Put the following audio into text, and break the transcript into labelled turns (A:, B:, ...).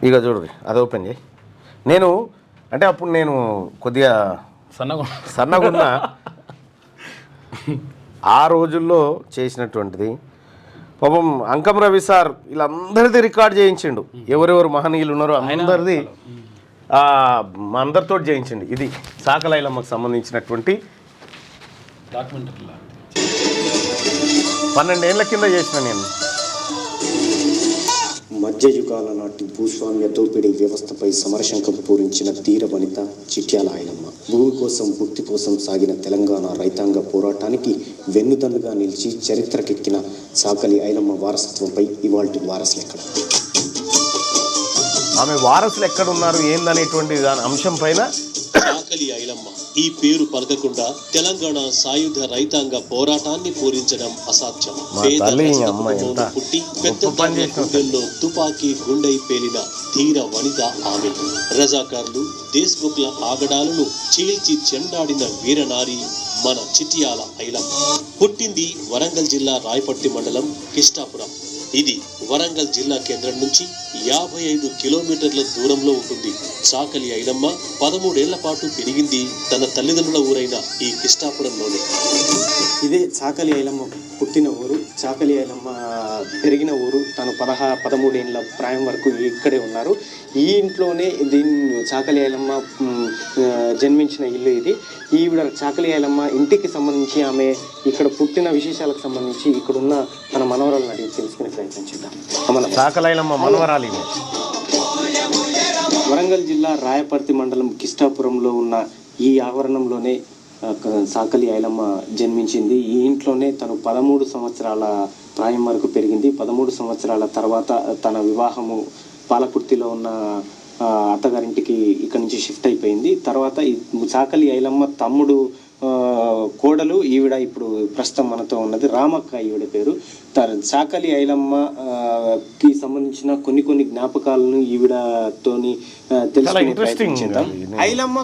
A: ఇక చూడండి అది ఓపెన్ చేయి. నేను అంటే అప్పుడు నేను కొద్దిగా సన్నగున్న ఆ రోజుల్లో చేసినటువంటిది. పాపం అంకం రవి సార్ వీళ్ళందరిది రికార్డ్ చేయించిండు, ఎవరెవరు మహనీయులు ఉన్నారో అందరిది మా అందరితో చేయించండి. ఇది సాకలైలమ్మకు సంబంధించినటువంటి డాక్యుమెంటరీ 12 ఏళ్ల కింద చేసిన నేను.
B: మధ్యయుగాల నాటి భూస్వామ్య దోపిడీ వ్యవస్థపై సమరశంఖం పూరించిన ధీర వనిత చిట్యాల ఐలమ్మ. భూమి కోసం భుక్తి కోసం సాగిన తెలంగాణ రైతాంగ పోరాటానికి వెన్నుదన్నుగా నిలిచి చరిత్రకెక్కిన సాకలి ఐలమ్మ వారసత్వంపై ఇవాల్టి వారసులు ఎక్కడ,
A: ఆమె వారసులు ఎక్కడున్నారు ఏందనేటువంటి దాని అంశం పైన
C: సాకలి ఐలమ్మ ఈ పేరు పలకకుండా తెలంగాణ సాయుధ రైతాంగ పోరాటాన్ని పూరించడం అసాధ్యం. పుట్టి పెద్ద గుండెల్లో తుపాకీ గుండె పేలిన ధీర వనిత ఆమె. రజాకార్లు దేశ్ముఖ్ల ఆగడాలను చీల్చి చెండాడిన వీరనారి మన చిట్యాల ఐలమ్మ. పుట్టింది వరంగల్ జిల్లా రాయపర్తి మండలం కిష్టాపురం. ఇది వరంగల్ జిల్లా కేంద్రం నుంచి 55 కిలోమీటర్ల దూరంలో ఉంటుంది. సాకలి ఐలమ్మ 13 ఏళ్ల పాటు పెరిగింది తన తల్లిదండ్రుల ఊరైన ఈ కిష్టాపురంలోనే.
B: ఇదే సాకలి ఐలమ్మ పుట్టిన ఊరు, సాకలి ఐలమ్మ పెరిగిన ఊరు. తను 13 ఏళ్ళ ప్రాయం వరకు ఇక్కడే ఉన్నారు. ఈ ఇంట్లోనే సాకలి ఐలమ్మ జన్మించిన ఇల్లు ఇది. ఈవిడ సాకలి ఐలమ్మ ఇంటికి సంబంధించి ఆమె ఇక్కడ పుట్టిన విశేషాలకు సంబంధించి ఇక్కడున్న తన మనవరాలను అడిగి తెలుసుకునే ప్రయత్నం చేద్దాం.
A: సాకలి ఐలమ్మ మనవరాలు.
B: వరంగల్ జిల్లా రాయపర్తి మండలం కిష్టాపురంలో ఉన్న ఈ ఆవరణంలోనే సాకలి ఐలమ్మ జన్మించింది. ఈ ఇంట్లోనే తను 13 సంవత్సరాల ప్రాయం వరకు పెరిగింది. 13 సంవత్సరాల తర్వాత తన వివాహము పాలకుర్తిలో ఉన్న అత్తగారింటికి ఇక్కడ నుంచి షిఫ్ట్ అయిపోయింది. తర్వాత సాకలి ఐలమ్మ తమ్ముడు కోడలు ఈవిడ ఇప్పుడు ప్రస్తుతం మనతో ఉన్నది రామక్క, ఈవిడ పేరు. సాకలి ఐలమ్మ కి సంబంధించిన కొన్ని జ్ఞాపకాలను ఈవిడతోని తెలుసుకునే ప్రయత్నం చేద్దాం. ఐలమ్మ